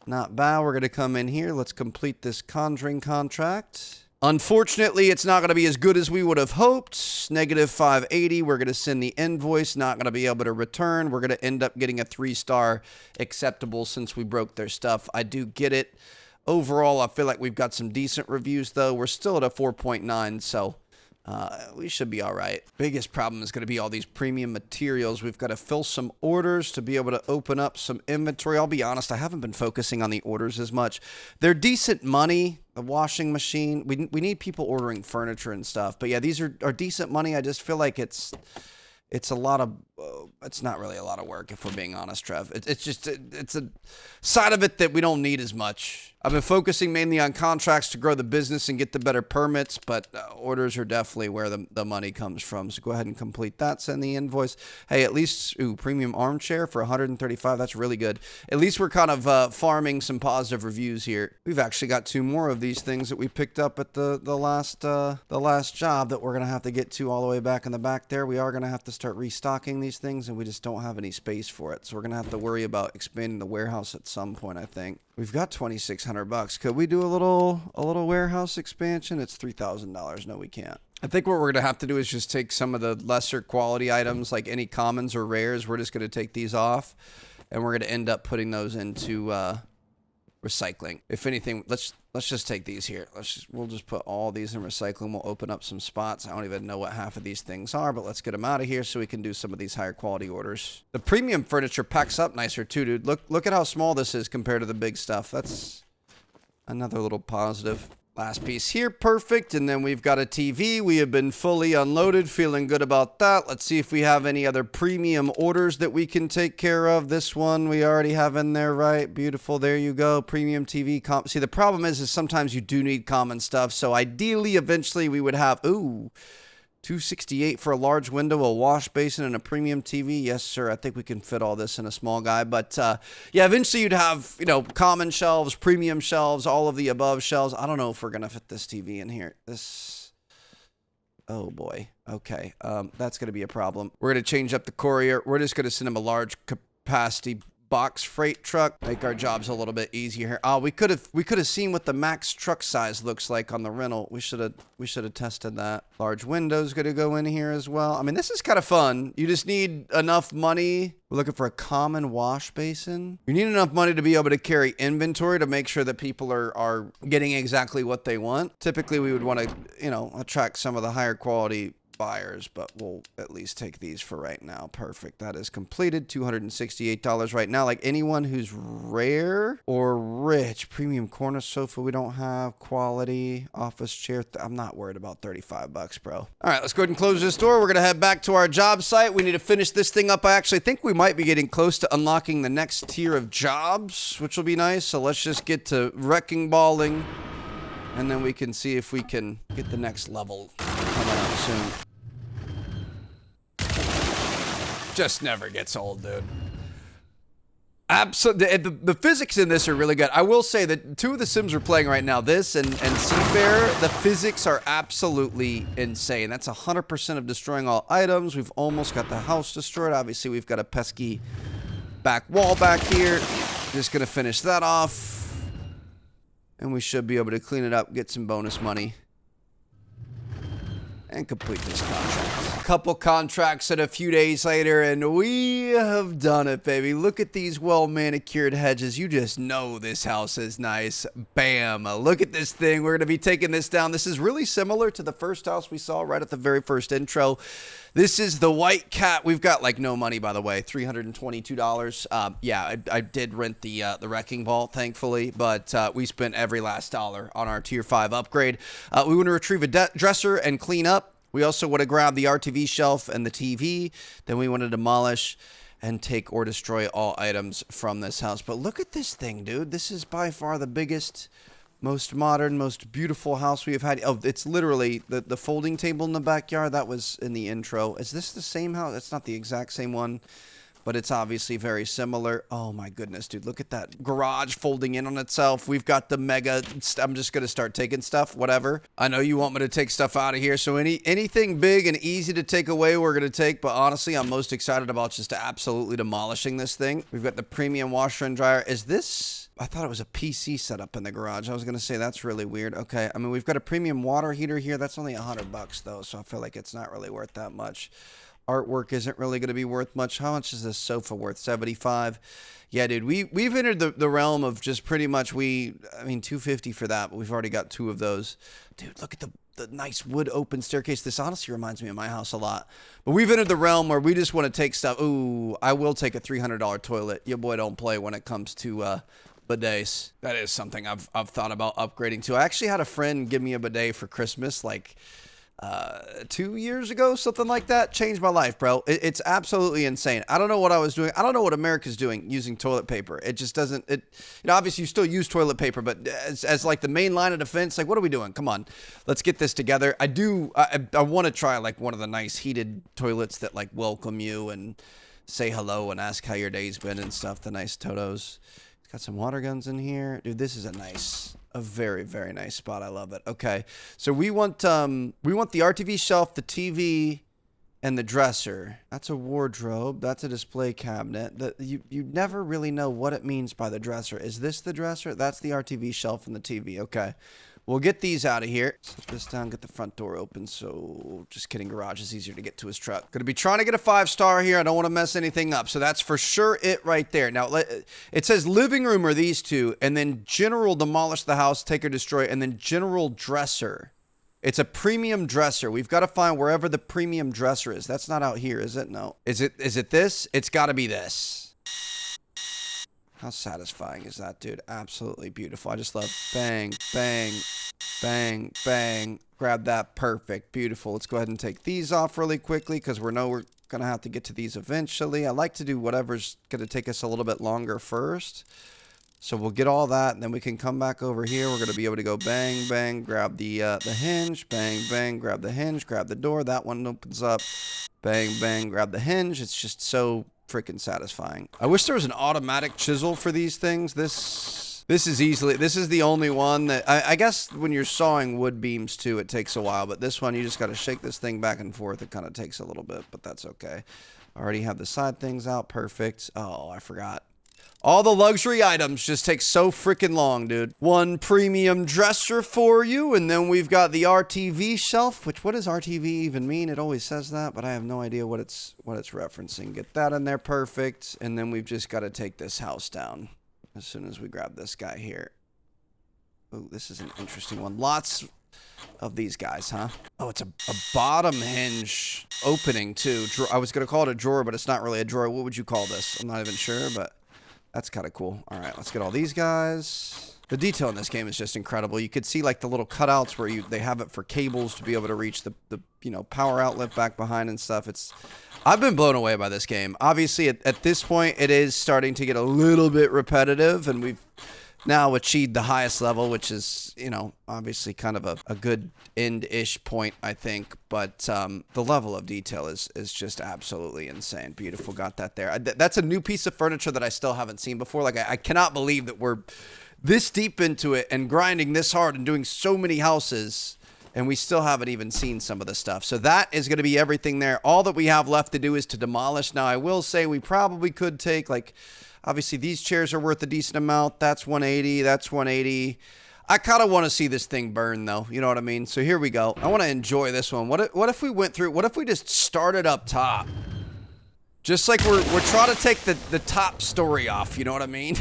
A: Not bad. We're going to come in here. Let's complete this conjuring contract. Unfortunately, it's not going to be as good as we would have hoped. Negative $580. We're going to send the invoice. Not going to be able to return. We're going to end up getting a 3-star acceptable since we broke their stuff. I do get it. Overall, I feel like we've got some decent reviews, though. We're still at a 4.9, so... we should be all right. Biggest problem is going to be all these premium materials. We've got to fill some orders to be able to open up some inventory. I'll be honest, I haven't been focusing on the orders as much. They're decent money. The washing machine. We need people ordering furniture and stuff. But yeah, these are decent money. I just feel like it's a lot of... it's not really a lot of work, if we're being honest, Trev. It's a side of it that we don't need as much. I've been focusing mainly on contracts to grow the business and get the better permits, but orders are definitely where the money comes from. So go ahead and complete that. Send the invoice. Hey, at least, premium armchair for $135. That's really good. At least we're kind of farming some positive reviews here. We've actually got 2 more of these things that we picked up at the last job that we're going to have to get to all the way back in the back there. We are going to have to start restocking these things, and we just don't have any space for it. So we're going to have to worry about expanding the warehouse at some point, I think. We've got $2,600. Could we do a little warehouse expansion? It's $3,000. No, we can't. I think what we're going to have to do is just take some of the lesser quality items, like any commons or rares. We're just going to take these off and we're going to end up putting those into recycling. If anything, let's just take these here. We'll just put all these in recycling. We'll open up some spots. I don't even know what half of these things are, but let's get them out of here so we can do some of these higher quality orders. The premium furniture packs up nicer too, dude. Look at how small this is compared to the big stuff. That's another little positive. Last piece here, perfect. And then we've got a TV. We have been fully unloaded, feeling good about that. Let's see if we have any other premium orders that we can take care of. This one we already have in there, right? Beautiful. There you go. Premium TV. See, the problem is sometimes you do need common stuff. So ideally, eventually we would have, ooh, $268 for a large window, a wash basin, and a premium TV. Yes, sir. I think we can fit all this in a small guy. But, yeah, eventually you'd have, common shelves, premium shelves, all of the above shelves. I don't know if we're going to fit this TV in here. Oh, boy. Okay. That's going to be a problem. We're going to change up the courier. We're just going to send him a large capacity box freight truck, make our jobs a little bit easier here. Oh, we could have seen what the max truck size looks like on the rental. We should have tested that. Large windows going to go in here as well. I mean, this is kind of fun. You just need enough money. We're looking for a common wash basin. You need enough money to be able to carry inventory to make sure that people are getting exactly what they want. Typically, we would want to, attract some of the higher quality buyers, but we'll at least take these for right now. Perfect. That is completed. $268 right now. Like anyone who's rare or rich. Premium corner sofa we don't have. Quality office chair. I'm not worried about $35, bro. All right, let's go ahead and close this door. We're going to head back to our job site. We need to finish this thing up. I actually think we might be getting close to unlocking the next tier of jobs, which will be nice. So let's just get to wrecking balling, and then we can see if we can get the next level coming up soon. Just never gets old, dude. Absolutely. The physics in this are really good. I will say that two of the sims we're playing right now, this and Seafarer, the physics are absolutely insane. That's 100% of destroying all items. We've almost got the house destroyed. Obviously, we've got a pesky back wall back here. Just going to finish that off. And we should be able to clean it up, get some bonus money, and complete this contract. A couple contracts and a few days later, and we have done it, baby. Look at these well-manicured hedges. You just know this house is nice. Bam. Look at this thing. We're going to be taking this down. This is really similar to the first house we saw right at the very first intro. This is the White Cat. We've got like no money, by the way, $322. Yeah, I did rent the wrecking ball, thankfully, but we spent every last dollar on our tier 5 upgrade. We want to retrieve a dresser and clean up. We also want to grab the RTV shelf and the TV. Then we want to demolish and take or destroy all items from this house. But look at this thing, dude. This is by far the biggest, most modern, most beautiful house we have had. Oh, it's literally the folding table in the backyard. That was in the intro. Is this the same house? It's not the exact same one, but it's obviously very similar. Oh my goodness, dude. Look at that garage folding in on itself. We've got the mega. I'm just going to start taking stuff, whatever. I know you want me to take stuff out of here. So anything big and easy to take away, we're going to take. But honestly, I'm most excited about just absolutely demolishing this thing. We've got the premium washer and dryer. Is this... I thought it was a PC setup in the garage. I was going to say that's really weird. Okay. I mean, we've got a premium water heater here. That's only $100 though. So I feel like it's not really worth that much. Artwork isn't really going to be worth much. How much is this sofa worth? 75. Yeah, dude, we've entered the realm of just pretty much I mean, $250 for that, but we've already got 2 of those. Dude, look at the nice wood open staircase. This honestly reminds me of my house a lot. But we've entered the realm where we just want to take stuff. Ooh, I will take a $300 toilet. Your boy don't play when it comes to bidets. That is something I've thought about upgrading to. I actually had a friend give me a bidet for Christmas, like 2 years ago, something like that. Changed my life, bro. It's absolutely insane. I don't know what I was doing. I don't know what America's doing using toilet paper. It just doesn't, obviously you still use toilet paper, but as like the main line of defense, like what are we doing? Come on, let's get this together. I want to try like one of the nice heated toilets that like welcome you and say hello and ask how your day's been and stuff. The nice Totos. Got some water guns in here. Dude, this is a very, very nice spot. I love it. Okay. So we want the RTV shelf, the TV, and the dresser. That's a wardrobe. That's a display cabinet. You never really know what it means by the dresser. Is this the dresser? That's the RTV shelf and the TV. Okay. We'll get these out of here. Set this down, get the front door open. So just kidding, garage is easier to get to his truck. Gonna be trying to get a 5-star here. I don't want to mess anything up. So that's for sure it right there. Now, it says living room are these two, and then general demolish the house, take or destroy, and then general dresser. It's a premium dresser. We've got to find wherever the premium dresser is. That's not out here, is it? No. Is it this? It's got to be this. How satisfying is that, dude? Absolutely beautiful. I just love bang, bang, bang, bang. Grab that. Perfect. Beautiful. Let's go ahead and take these off really quickly because we're going to have to get to these eventually. I like to do whatever's going to take us a little bit longer first. So we'll get all that, and then we can come back over here. We're going to be able to go bang, bang, grab the hinge, bang, bang, grab the hinge, grab the door. That one opens up. Bang, bang, grab the hinge. It's just so freaking satisfying. I wish there was an automatic chisel for these things. This is the only one that I guess when you're sawing wood beams too, it takes a while, but this one you just got to shake this thing back and forth. It kind of takes a little bit, but that's okay. I already have the side things out. Perfect. Oh, I forgot. All the luxury items just take so freaking long, dude. One premium dresser for you, and then we've got the RTV shelf, which what does RTV even mean? It always says that, but I have no idea what it's referencing. Get that in there, perfect. And then we've just got to take this house down as soon as we grab this guy here. Oh, this is an interesting one. Lots of these guys, huh? Oh, it's a bottom hinge opening too. I was going to call it a drawer, but it's not really a drawer. What would you call this? I'm not even sure, but that's kind of cool. All right, let's get all these guys. The detail in this game is just incredible. You could see like the little cutouts where they have it for cables to be able to reach the power outlet back behind and stuff. I've been blown away by this game. Obviously, at this point, it is starting to get a little bit repetitive, and we've now achieved the highest level, which is, obviously kind of a good end-ish point, I think. But the level of detail is just absolutely insane. Beautiful. Got that there. That's a new piece of furniture that I still haven't seen before. Like, I cannot believe that we're this deep into it and grinding this hard and doing so many houses, and we still haven't even seen some of the stuff. So that is going to be everything there. All that we have left to do is to demolish. Now, I will say we probably could take, like, obviously these chairs are worth a decent amount. That's 180. That's 180. I kind of want to see this thing burn, though. You know what I mean? So here we go. I want to enjoy this one. What if we went through? What if we just started up top? Just like we're trying to take the top story off. You know what I mean?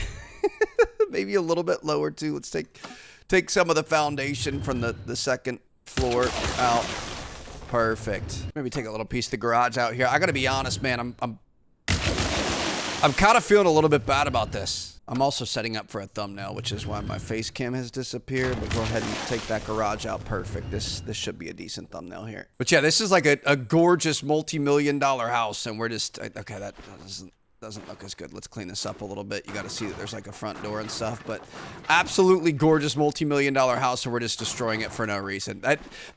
A: Maybe a little bit lower, too. Let's take some of the foundation from the second floor out. Perfect. Maybe take a little piece of the garage out here. I got to be honest, man. I'm kind of feeling a little bit bad about this. I'm also setting up for a thumbnail, which is why my face cam has disappeared. But go ahead and take that garage out. Perfect. This should be a decent thumbnail here. But yeah, this is like a gorgeous multi-million-dollar house, and we're just okay. That doesn't look as good. Let's clean this up a little bit. You got to see that there's like a front door and stuff, but absolutely gorgeous multi-million-dollar house, and we're just destroying it for no reason.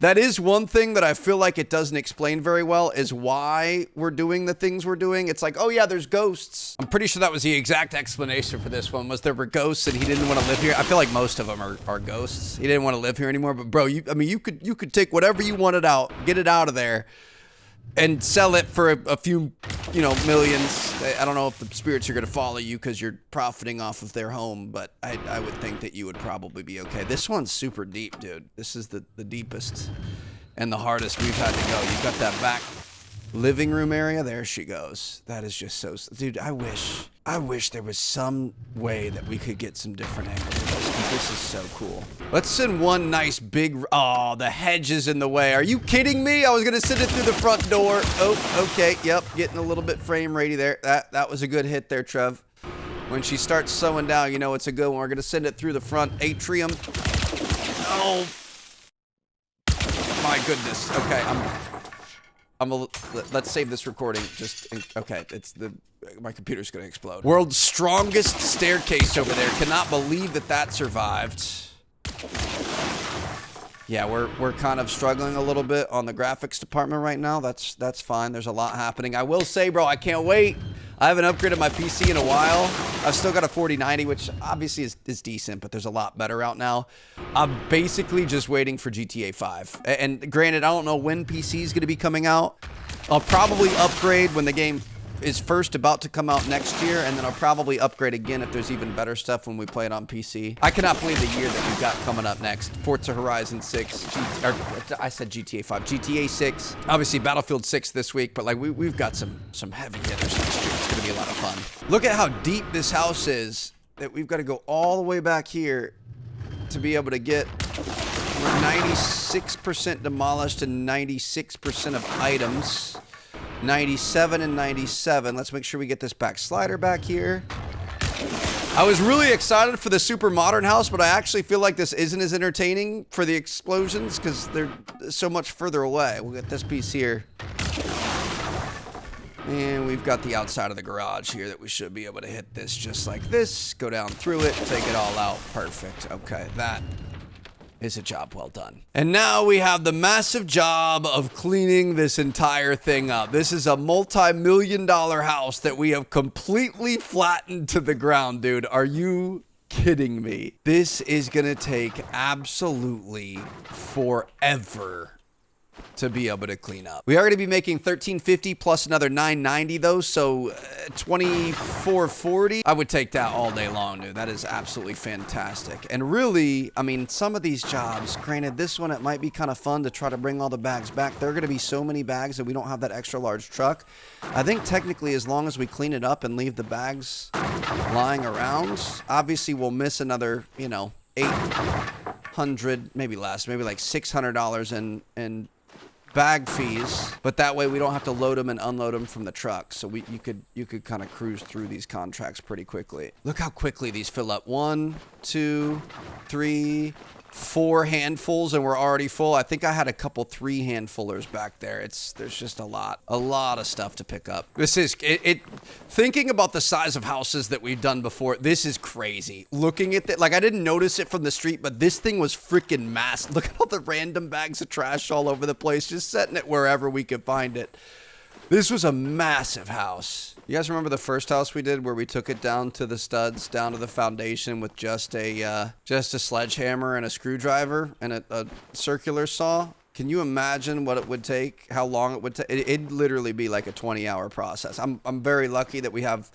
A: That is one thing that I feel like it doesn't explain very well, is why we're doing the things we're doing. It's like, oh yeah, there's ghosts. I'm pretty sure that was the exact explanation for this one, was there were ghosts and he didn't want to live here. I feel like most of them are ghosts. He didn't want to live here anymore. But bro, you could take whatever you wanted out, get it out of there, and sell it for a few, millions. I don't know if the spirits are going to follow you because you're profiting off of their home, but I would think that you would probably be okay. This one's super deep, dude. This is the deepest and the hardest we've had to go. You've got that back living room area. There she goes. That is just so... Dude, I wish there was some way that we could get some different angles of this. This is so cool. Let's send one nice big... Oh, the hedge is in the way. Are you kidding me? I was going to send it through the front door. Oh, okay. Yep. Getting a little bit frame ratey there. That was a good hit there, Trev. When she starts sewing down, you know it's a good one. We're going to send it through the front atrium. Oh. My goodness. Okay. Let's save this recording. Okay. My computer's gonna explode. World's strongest staircase over there. Cannot believe that survived. Yeah, we're kind of struggling a little bit on the graphics department right now. That's fine. There's a lot happening. I will say, bro, I can't wait. I haven't upgraded my PC in a while. I've still got a 4090, which obviously is decent, but there's a lot better out now. I'm basically just waiting for GTA 5. And granted, I don't know when PC is going to be coming out. I'll probably upgrade when the game is first about to come out next year, and then I'll probably upgrade again if there's even better stuff when we play it on PC. I cannot believe the year that we've got coming up next. Forza Horizon 6, I said GTA 5, GTA 6, obviously Battlefield 6 this week, but like we've got some heavy hitters next year. It's gonna be a lot of fun. Look at how deep this house is, that we've got to go all the way back here to be able to get 96% demolished and 96% of items. 97 and 97. Let's make sure we get this back slider back here. I was really excited for the super modern house, but I actually feel like this isn't as entertaining for the explosions because they're so much further away. We'll get this piece here. And we've got the outside of the garage here that we should be able to hit this just like this. Go down through it, take it all out. Perfect. Okay, that is a job well done. And now we have the massive job of cleaning this entire thing up. This is a multi-million-dollar house that we have completely flattened to the ground, dude. Are you kidding me? This is gonna take absolutely forever to be able to clean up. We are going to be making $13.50 plus another $9.90 though, so $24.40. I would take that all day long, dude. That is absolutely fantastic. And really, I mean, some of these jobs, granted, this one, it might be kind of fun to try to bring all the bags back. There are going to be so many bags that we don't have that extra large truck. I think technically, as long as we clean it up and leave the bags lying around, obviously we'll miss another, you know, $800, maybe less, maybe like $600 in bag fees, but that way we don't have to load them and unload them from the truck. So you could kind of cruise through these contracts pretty quickly. Look how quickly these fill up. 1, 2, 3, 4 handfuls, and we're already full. I think I had a couple 3 handfullers back there. There's just a lot of stuff to pick up. This is thinking about the size of houses that we've done before. This is crazy. Looking at that, like I didn't notice it from the street, but this thing was freaking massive. Look at all the random bags of trash all over the place, just setting it wherever we could find it. This was a massive house. You guys remember the first house we did where we took it down to the studs, down to the foundation with just a sledgehammer and a screwdriver and a circular saw? Can you imagine what it would take, how long it would take? It'd literally be like a 20-hour process. I'm very lucky that we have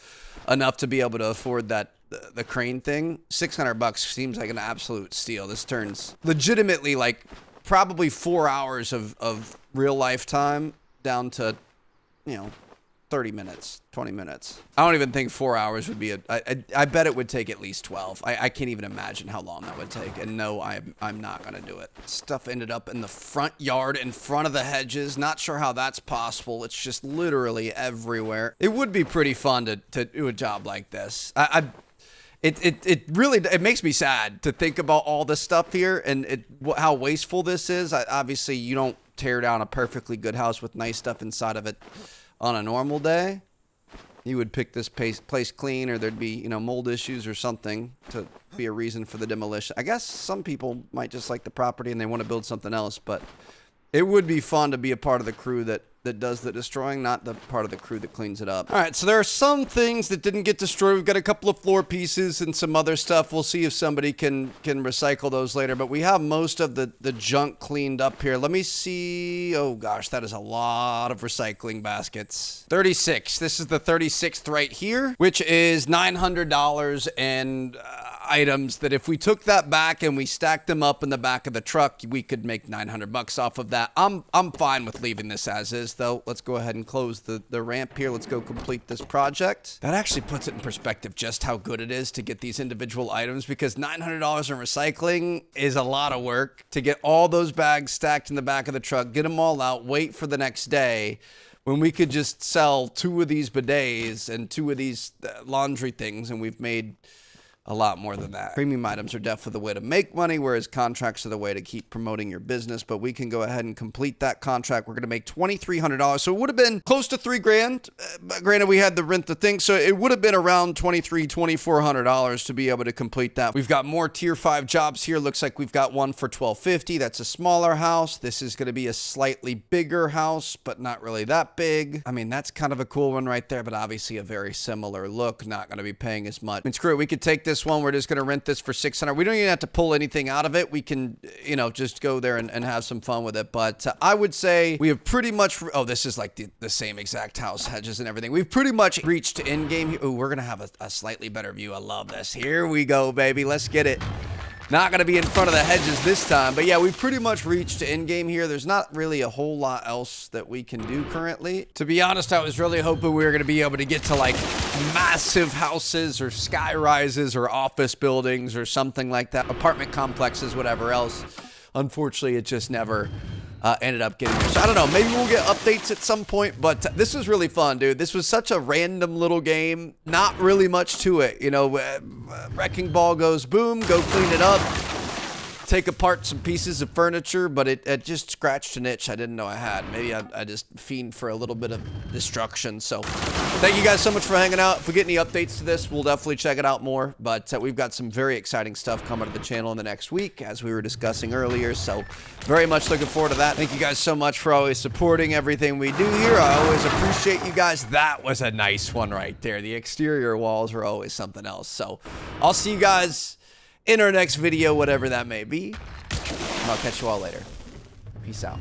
A: enough to be able to afford that the crane thing. $600 seems like an absolute steal. This turns legitimately like probably 4 hours of real life time down to, you know, 30 minutes, 20 minutes. I don't even think 4 hours would be I bet it would take at least 12. I can't even imagine how long that would take. And no, I'm not going to do it. Stuff ended up in the front yard, in front of the hedges. Not sure how that's possible. It's just literally everywhere. It would be pretty fun to do a job like this. It really makes me sad to think about all this stuff here and how wasteful this is. Obviously, you don't tear down a perfectly good house with nice stuff inside of it on a normal day. You would pick this place clean, or there'd be, you know, mold issues or something to be a reason for the demolition. I guess some people might just like the property and they want to build something else, but it would be fun to be a part of the crew that does the destroying, not the part of the crew that cleans it up. All right, so there are some things that didn't get destroyed. We've got a couple of floor pieces and some other stuff. We'll see if somebody can recycle those later, but we have most of the junk cleaned up here. Let me see. Oh gosh, that is a lot of recycling baskets. 36. This is the 36th right here, which is $900 and items that if we took that back and we stacked them up in the back of the truck, we could make $900 off of that. I'm fine with leaving this as is, though. Let's go ahead and close the ramp here. Let's go complete this project. That actually puts it in perspective just how good it is to get these individual items, because $900 in recycling is a lot of work to get all those bags stacked in the back of the truck, get them all out, wait for the next day, when we could just sell 2 of these bidets and 2 of these laundry things, and we've made a lot more than that. Premium items are definitely the way to make money, whereas contracts are the way to keep promoting your business. But we can go ahead and complete that contract. We're going to make $2,300. So it would have been close to $3,000. Granted, we had to rent the thing, so it would have been around $2,400 to be able to complete that. We've got more tier 5 jobs here. Looks like we've got one for $1,250. That's a smaller house. This is going to be a slightly bigger house, but not really that big. I mean, that's kind of a cool one right there, but obviously a very similar look. Not going to be paying as much. I mean, screw it. We could take this this one. We're just going to rent this for 600. We don't even have to pull anything out of it. We can, you know, just go there and have some fun with it. But I would say we have pretty much, oh, this is like the same exact house, hedges and everything. We've pretty much reached Endgame. Oh, we're going to have a slightly better view. I love this. Here we go, baby. Let's get it. Not going to be in front of the hedges this time. But yeah, we've pretty much reached Endgame here. There's not really a whole lot else that we can do currently. To be honest, I was really hoping we were going to be able to get to like massive houses or sky rises or office buildings or something like that. Apartment complexes, whatever else. Unfortunately, it just never ended up getting there. So I don't know, maybe we'll get updates at some point, but this was really fun, dude. This was such a random little game. Not really much to it. You know, wrecking ball goes boom, go clean it up. Take apart some pieces of furniture, but it just scratched an itch I didn't know I had. Maybe I just fiend for a little bit of destruction. So thank you guys so much for hanging out. If we get any updates to this, we'll definitely check it out more. But we've got some very exciting stuff coming to the channel in the next week, as we were discussing earlier. So very much looking forward to that. Thank you guys so much for always supporting everything we do here. I always appreciate you guys. That was a nice one right there. The exterior walls are always something else. So I'll see you guys in our next video, whatever that may be. And I'll catch you all later. Peace out.